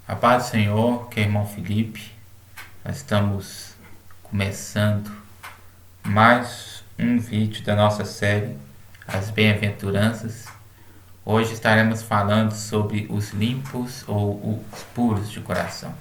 A paz do Senhor, que é irmão Felipe. Nós estamos começando mais um vídeo da nossa série As Bem-aventuranças. Hoje estaremos falando sobre os limpos ou os puros de coração.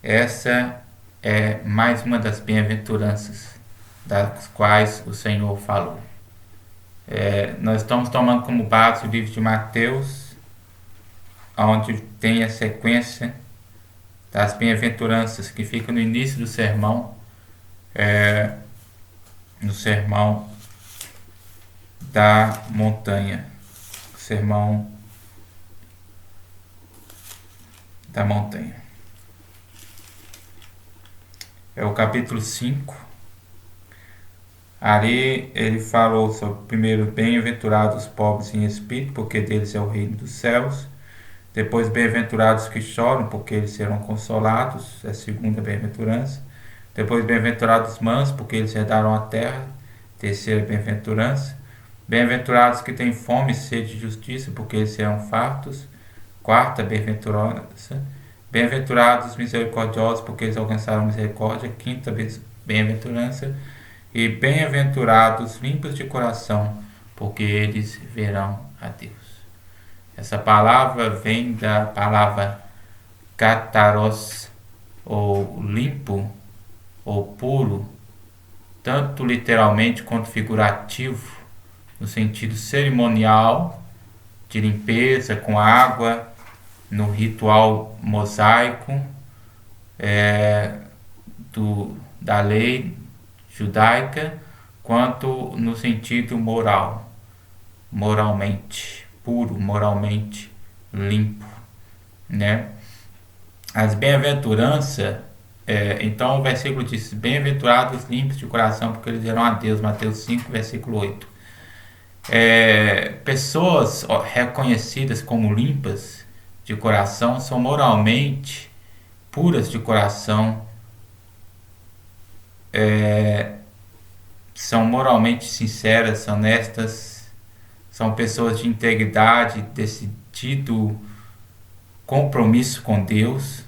Essa é mais uma das bem-aventuranças das quais o Senhor falou. Nós estamos tomando como base o livro de Mateus, onde tem a sequência das bem-aventuranças que fica no início do sermão, no sermão da montanha, sermão da montanha. É o capítulo 5. Ali ele falou sobre, primeiro, bem-aventurados os pobres em espírito, porque deles é o reino dos céus. Depois, bem-aventurados que choram, porque eles serão consolados, é a segunda bem-aventurança. Depois, bem-aventurados mansos, porque eles herdarão a terra, terceira bem-aventurança. Bem-aventurados que têm fome e sede de justiça, porque eles serão fartos, quarta bem-aventurança. Bem-aventurados misericordiosos, porque eles alcançarão misericórdia, quinta bem-aventurança. E bem-aventurados limpos de coração, porque eles verão a Deus. Essa palavra vem da palavra kataros, ou limpo, ou puro, tanto literalmente quanto figurativo, no sentido cerimonial, de limpeza com água, no ritual mosaico da lei judaica, quanto no sentido moral, moralmente puro, moralmente limpo, né? As bem-aventuranças, então o versículo diz: bem-aventurados limpos de coração, porque eles verão a Deus. Mateus 5, versículo 8. Pessoas reconhecidas como limpas de coração são moralmente puras de coração, são moralmente sinceras, honestas, são pessoas de integridade, decidido compromisso com Deus.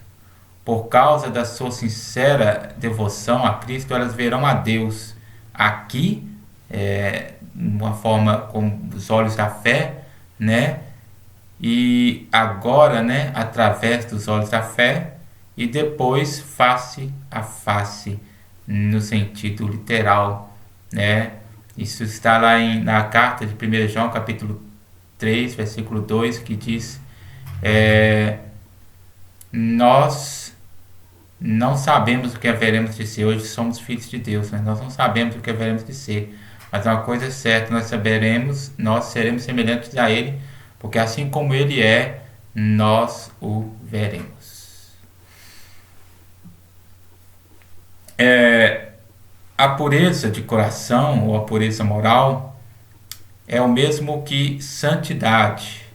Por causa da sua sincera devoção a Cristo, elas verão a Deus aqui, uma forma com os olhos da fé, né? E agora, né, através dos olhos da fé, e depois face a face, no sentido literal, né? Isso está lá na carta de 1 João, capítulo 3, versículo 2, que diz: nós não sabemos o que haveremos de ser. Hoje somos filhos de Deus, né? Nós não sabemos o que haveremos de ser, mas uma coisa é certa: nós seremos semelhantes a Ele, porque assim como Ele é, nós o veremos. A pureza de coração, ou a pureza moral, é o mesmo que santidade,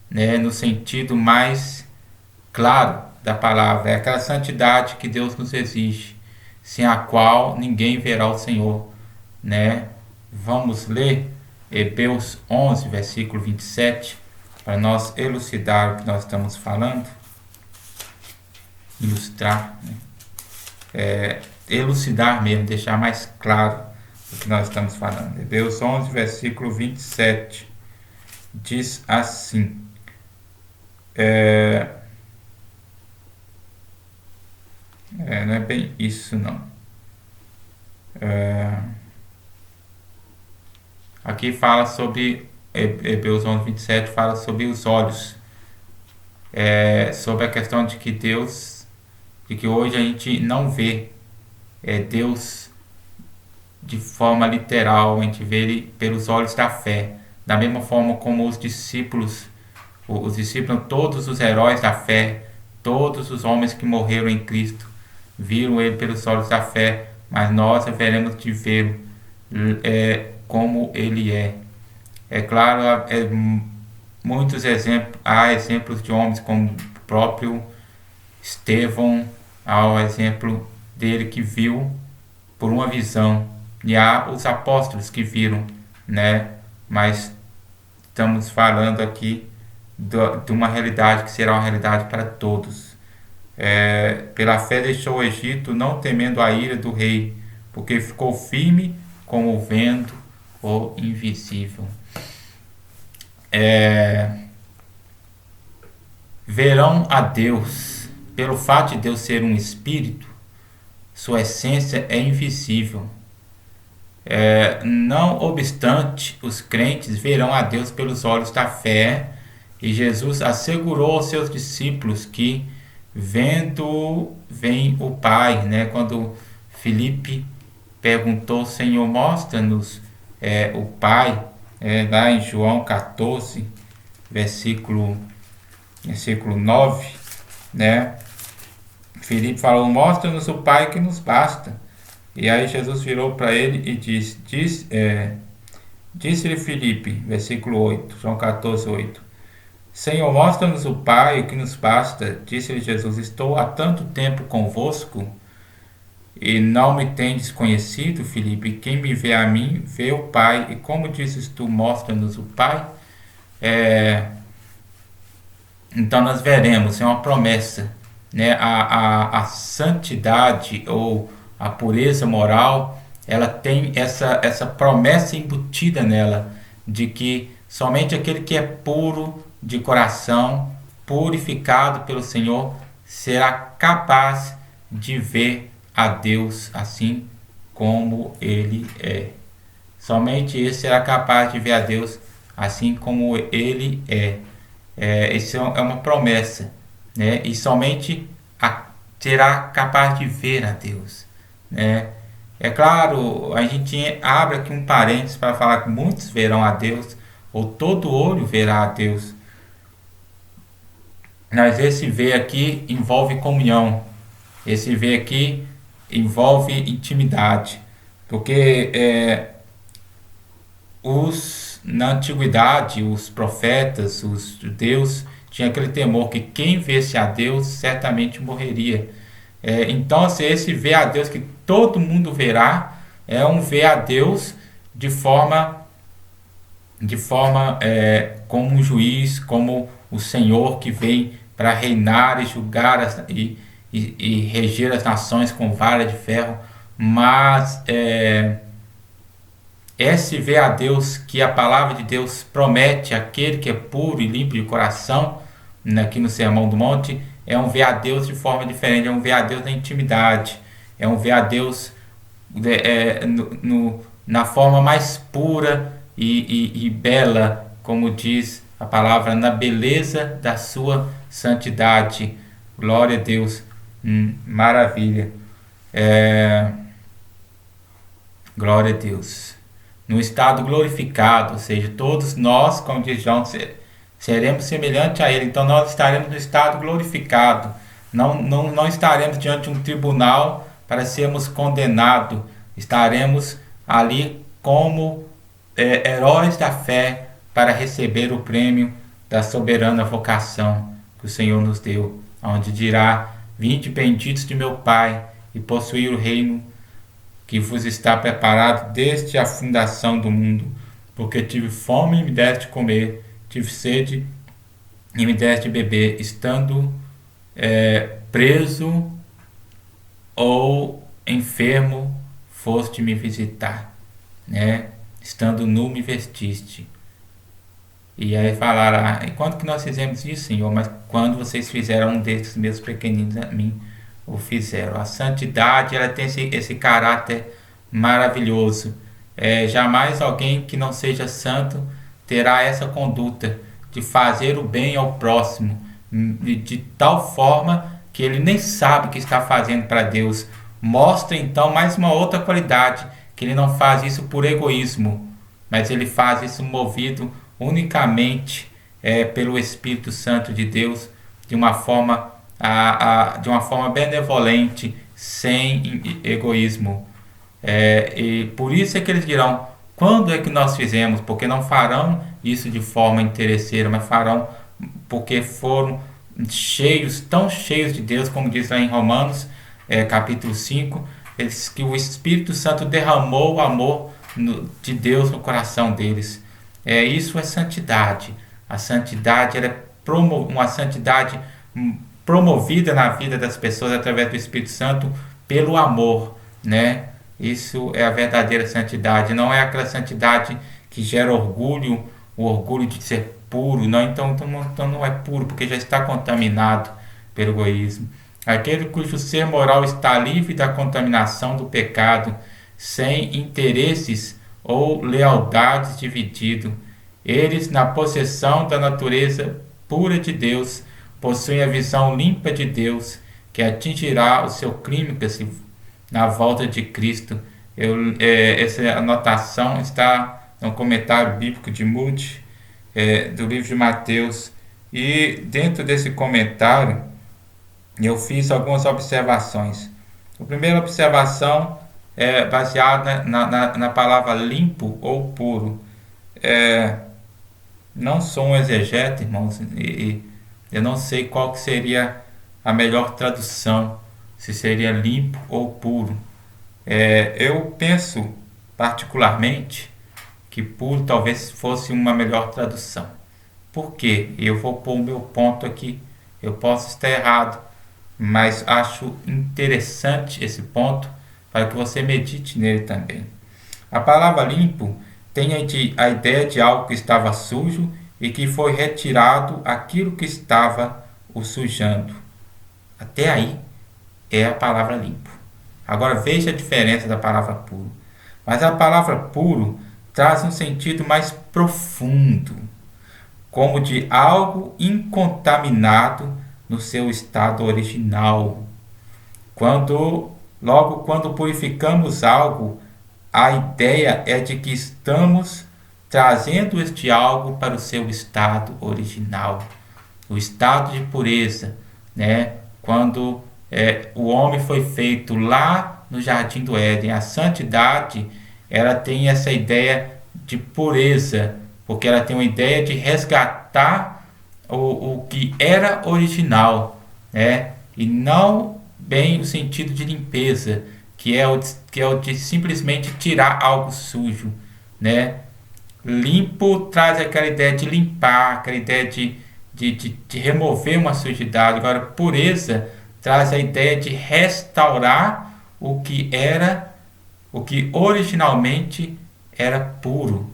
né? No sentido mais claro da palavra. É aquela santidade que Deus nos exige, sem a qual ninguém verá o Senhor, né? Vamos ler Hebreus 11, versículo 27, para nós elucidar o que nós estamos falando. Ilustrar, né? Elucidar mesmo, deixar mais claro o que nós estamos falando. Hebreus 11, versículo 27, diz assim: não é bem isso não. Aqui fala sobre, Hebreus 11, 27 fala sobre os olhos, sobre a questão de que hoje a gente não vê Deus de forma literal, a gente vê Ele pelos olhos da fé, da mesma forma como os discípulos, todos os heróis da fé, todos os homens que morreram em Cristo, viram Ele pelos olhos da fé, mas nós haveremos de vê-lo como Ele é. É claro, muitos exemplos, há exemplos de homens como o próprio Estevão, há o exemplo dele que viu por uma visão, e há os apóstolos que viram, né? Mas estamos falando aqui de uma realidade que será uma realidade para todos. Pela fé deixou o Egito, não temendo a ira do rei, porque ficou firme como o vento o invisível. Verão a Deus. Pelo fato de Deus ser um espírito, sua essência é invisível. Não obstante, os crentes verão a Deus pelos olhos da fé, e Jesus assegurou aos seus discípulos que vendo vem o Pai, né? Quando Filipe perguntou, Senhor, mostra-nos o Pai, lá em João 14, versículo 9, né? Filipe falou, mostra-nos o Pai que nos basta. E aí Jesus virou para ele e disse-lhe Filipe, versículo 8, João 14, 8. Senhor, mostra-nos o Pai, o que nos basta. Disse-lhe Jesus, estou há tanto tempo convosco e não me tendes conhecido, Filipe. Quem me vê a mim, vê o Pai. E como dizes tu, mostra-nos o Pai? Então nós veremos, é uma promessa, né? A santidade ou a pureza moral, ela tem essa promessa embutida nela, de que somente aquele que é puro de coração, purificado pelo Senhor, será capaz de ver a Deus assim como Ele é. Somente esse será capaz de ver a Deus assim como Ele é. Isso é uma promessa, né? E somente será capaz de ver a Deus, né? É claro, a gente abre aqui um parênteses para falar que muitos verão a Deus, ou todo olho verá a Deus. Mas esse ver aqui envolve comunhão, esse ver aqui envolve intimidade, porque na antiguidade, os profetas, os judeus, tinham aquele temor que quem visse a Deus certamente morreria. Então, esse ver a Deus que todo mundo verá, é um ver a Deus de forma como um juiz, como o Senhor que vem para reinar e julgar e reger as nações com vara de ferro. Mas esse ver a Deus que a palavra de Deus promete àquele que é puro e limpo de coração, aqui no Sermão do Monte, é um ver a Deus de forma diferente, é um ver a Deus na intimidade, é um ver a Deus na forma mais pura e bela, como diz a palavra, na beleza da sua santidade. Glória a Deus, maravilha. Glória a Deus. No estado glorificado, ou seja, todos nós, como diz João, seremos semelhantes a Ele. Então nós estaremos no estado glorificado. Não estaremos diante de um tribunal para sermos condenados. Estaremos ali como heróis da fé para receber o prêmio da soberana vocação que o Senhor nos deu, onde dirá, vinde benditos de meu Pai e possuir o reino que vos está preparado desde a fundação do mundo, porque tive fome e me deste de comer, tive sede e me deste de beber, estando preso ou enfermo, foste me visitar, né? Estando nu me vestiste. E aí falaram, e quando que nós fizemos isso, Senhor? Mas quando vocês fizeram um desses meus pequeninos a mim, o fizeram. A santidade, ela tem esse caráter maravilhoso. Jamais alguém que não seja santo terá essa conduta de fazer o bem ao próximo, de tal forma que ele nem sabe o que está fazendo para Deus. Mostra então mais uma outra qualidade, que ele não faz isso por egoísmo, mas ele faz isso movido unicamente pelo Espírito Santo de Deus, de uma forma benevolente, sem egoísmo. E por isso é que eles dirão, quando é que nós fizemos? Porque não farão isso de forma interesseira, mas farão porque foram tão cheios de Deus, como diz lá em Romanos, capítulo 5, que o Espírito Santo derramou o amor de Deus no coração deles. Isso é santidade. A santidade ela é uma santidade promovida na vida das pessoas através do Espírito Santo pelo amor, né? Isso é a verdadeira santidade, não é aquela santidade que gera orgulho, o orgulho de ser puro, não, então não é puro, porque já está contaminado pelo egoísmo. Aquele cujo ser moral está livre da contaminação do pecado, sem interesses ou lealdades dividido. Eles, na possessão da natureza pura de Deus, possuem a visão limpa de Deus, que atingirá o seu clímax na volta de Cristo. Essa anotação está no comentário bíblico de Moody, do livro de Mateus. E dentro desse comentário, eu fiz algumas observações. A primeira observação é baseada na palavra limpo ou puro. Não sou um exegeta, irmãos, e eu não sei qual que seria a melhor tradução, se seria limpo ou puro. Eu penso particularmente que puro talvez fosse uma melhor tradução. Por quê? Eu vou pôr o meu ponto aqui. Eu posso estar errado, mas acho interessante esse ponto para que você medite nele também. A palavra limpo tem a ideia de algo que estava sujo e que foi retirado aquilo que estava o sujando. Até aí é a palavra limpo. Agora veja a diferença da palavra puro. Mas a palavra puro traz um sentido mais profundo, como de algo incontaminado no seu estado original. Logo quando purificamos algo, a ideia é de que estamos trazendo este algo para o seu estado original, o estado de pureza, né? Quando o homem foi feito lá no Jardim do Éden, a santidade, ela tem essa ideia de pureza, porque ela tem uma ideia de resgatar o que era original, né? E não bem o sentido de limpeza, que é o de simplesmente tirar algo sujo, né? Limpo traz aquela ideia de limpar, aquela ideia de remover uma sujidade. Agora, pureza traz a ideia de restaurar o que originalmente era puro.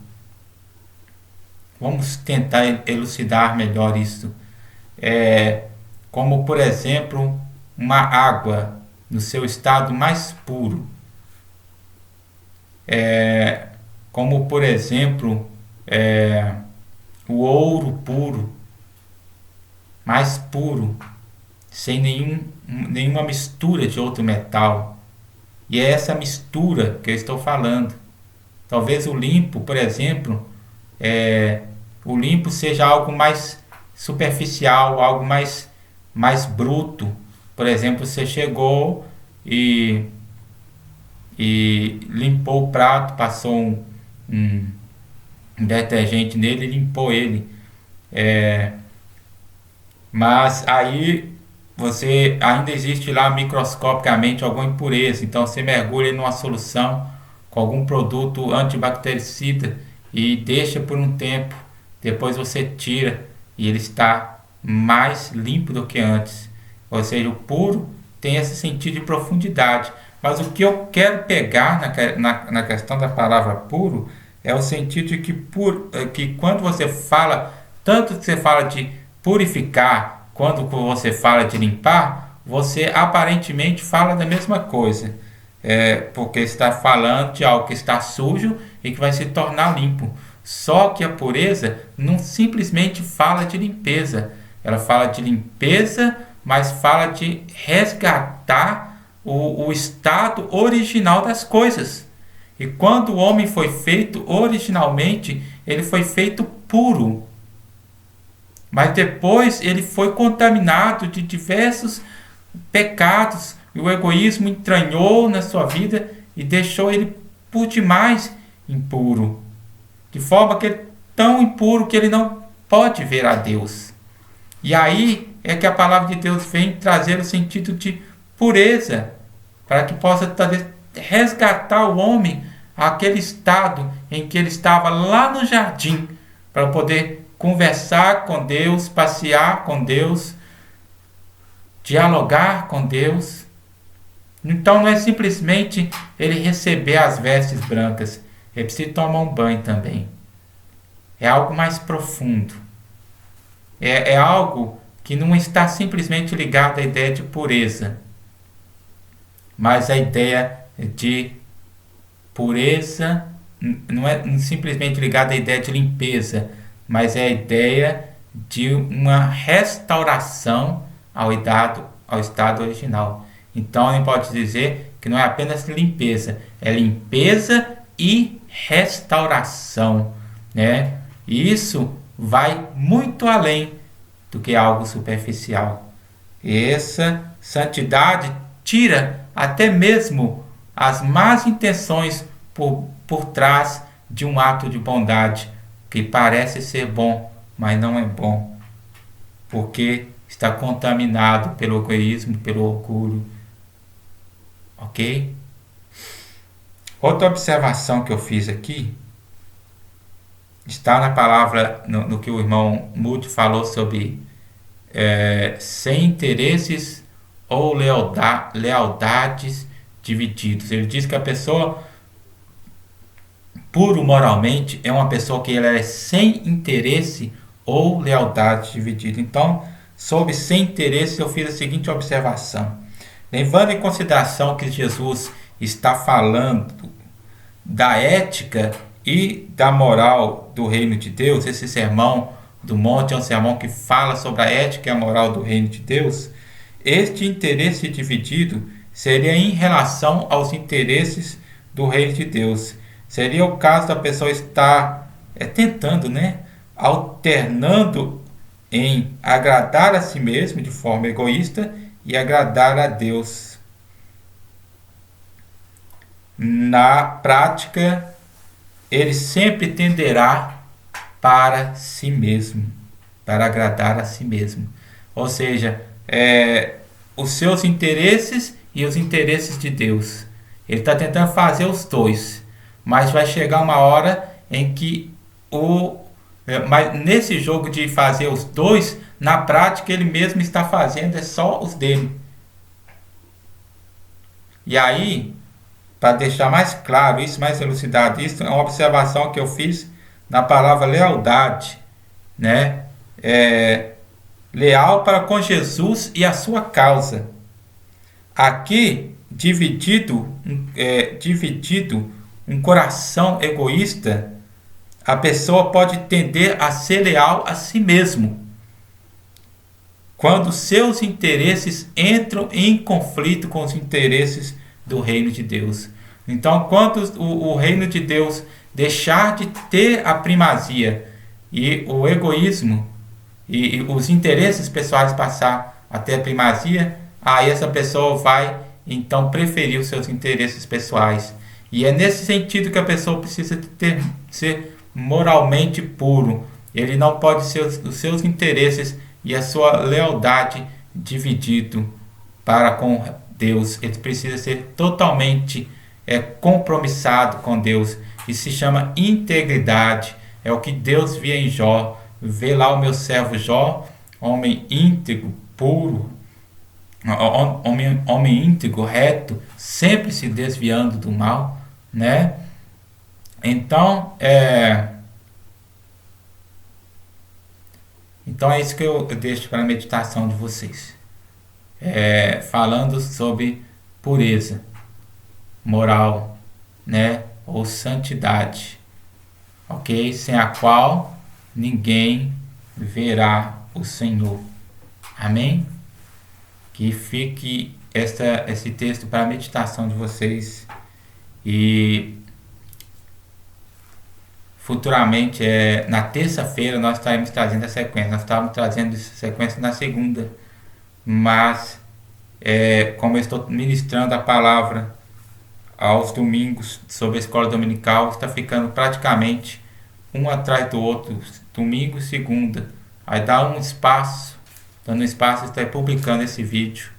Vamos tentar elucidar melhor isso. Como, por exemplo, uma água no seu estado mais puro. Como, por exemplo, o ouro puro, mais puro, sem nenhuma mistura de outro metal. E é essa mistura que eu estou falando. Talvez o limpo, por exemplo, o limpo seja algo mais superficial, algo mais bruto. Por exemplo, você chegou e limpou o prato, passou um detergente nele e limpou ele. Mas aí ainda existe lá microscopicamente alguma impureza, então você mergulha numa solução com algum produto antibactericida e deixa por um tempo, depois você tira e ele está mais limpo do que antes. Ou seja, o puro tem esse sentido de profundidade. Mas o que eu quero pegar na questão da palavra puro é o sentido de que quando você fala, tanto que você fala de purificar, quando você fala de limpar, você aparentemente fala da mesma coisa. Porque está falando de algo que está sujo e que vai se tornar limpo. Só que a pureza não simplesmente fala de limpeza. Ela fala de limpeza, mas fala de resgatar o estado original das coisas. E quando o homem foi feito originalmente, ele foi feito puro. Mas depois ele foi contaminado de diversos pecados. E o egoísmo entranhou na sua vida e deixou ele por demais impuro. De forma que ele é tão impuro que ele não pode ver a Deus. E aí é que a palavra de Deus vem trazer o sentido de pureza, para que possa resgatar o homem àquele estado em que ele estava lá no jardim, para poder conversar com Deus, passear com Deus, dialogar com Deus. Então não é simplesmente ele receber as vestes brancas, ele precisa tomar um banho também. É algo mais profundo. É algo que não está simplesmente ligado à ideia de pureza, mas à ideia de pureza não é simplesmente ligado à ideia de limpeza, mas é a ideia de uma restauração ao estado original. Então, a gente pode dizer que não é apenas limpeza, é limpeza e restauração, né? E isso vai muito além do que algo superficial. E essa santidade tira até mesmo as más intenções por trás de um ato de bondade que parece ser bom, mas não é bom, porque está contaminado pelo egoísmo, pelo orgulho. Ok? Outra observação que eu fiz aqui está na palavra, no que o irmão Moody falou sobre sem interesses ou lealdades divididos. Ele diz que a pessoa puro moralmente é uma pessoa que ela é sem interesse ou lealdade dividida. Então, sobre sem interesse, eu fiz a seguinte observação. Levando em consideração que Jesus está falando da ética e da moral do reino de Deus, esse sermão do monte é um sermão que fala sobre a ética e a moral do reino de Deus, este interesse dividido seria em relação aos interesses do reino de Deus. Seria o caso da pessoa estar tentando, alternando em agradar a si mesmo de forma egoísta e agradar a Deus. Na prática, ele sempre tenderá para si mesmo, para agradar a si mesmo. Ou seja, os seus interesses e os interesses de Deus. Ele está tentando fazer os dois, mas vai chegar uma hora em que mas nesse jogo de fazer os dois, na prática ele mesmo está fazendo só os dele. E aí, para deixar mais claro isso, mais elucidado isso, é uma observação que eu fiz na palavra lealdade, leal para com Jesus e a sua causa. Aqui, dividido um coração egoísta, a pessoa pode tender a ser leal a si mesmo, quando seus interesses entram em conflito com os interesses do reino de Deus. Então, quando o reino de Deus deixar de ter a primazia e o egoísmo e os interesses pessoais passar a ter a primazia, aí essa pessoa vai então preferir os seus interesses pessoais. E é nesse sentido que a pessoa precisa ser moralmente puro. Ele não pode ser os seus interesses e a sua lealdade dividido para com Deus. Ele precisa ser totalmente compromissado com Deus. Isso se chama integridade. É o que Deus via em Jó. Vê lá o meu servo Jó, homem íntegro, puro, homem íntegro, reto, sempre se desviando do mal, Então é isso que eu deixo para a meditação de vocês. Falando sobre pureza moral, ou santidade, ok? Sem a qual ninguém verá o Senhor. Amém? Que fique esse texto para a meditação de vocês. E futuramente, na terça-feira, nós estaremos trazendo a sequência. Nós estávamos trazendo essa sequência na segunda. Mas, como eu estou ministrando a palavra aos domingos sobre a escola dominical, está ficando praticamente um atrás do outro, domingo e segunda. Aí dá um espaço, dando espaço, está publicando esse vídeo.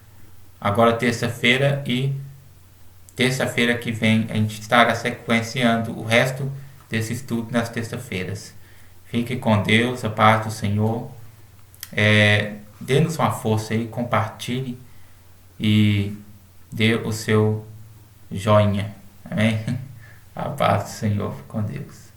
Agora terça-feira e terça-feira que vem a gente estará sequenciando o resto desse estudo nas terça-feiras. Fique com Deus, a paz do Senhor. Dê-nos uma força aí, compartilhe e dê o seu joinha. Amém? A paz do Senhor, fique com Deus.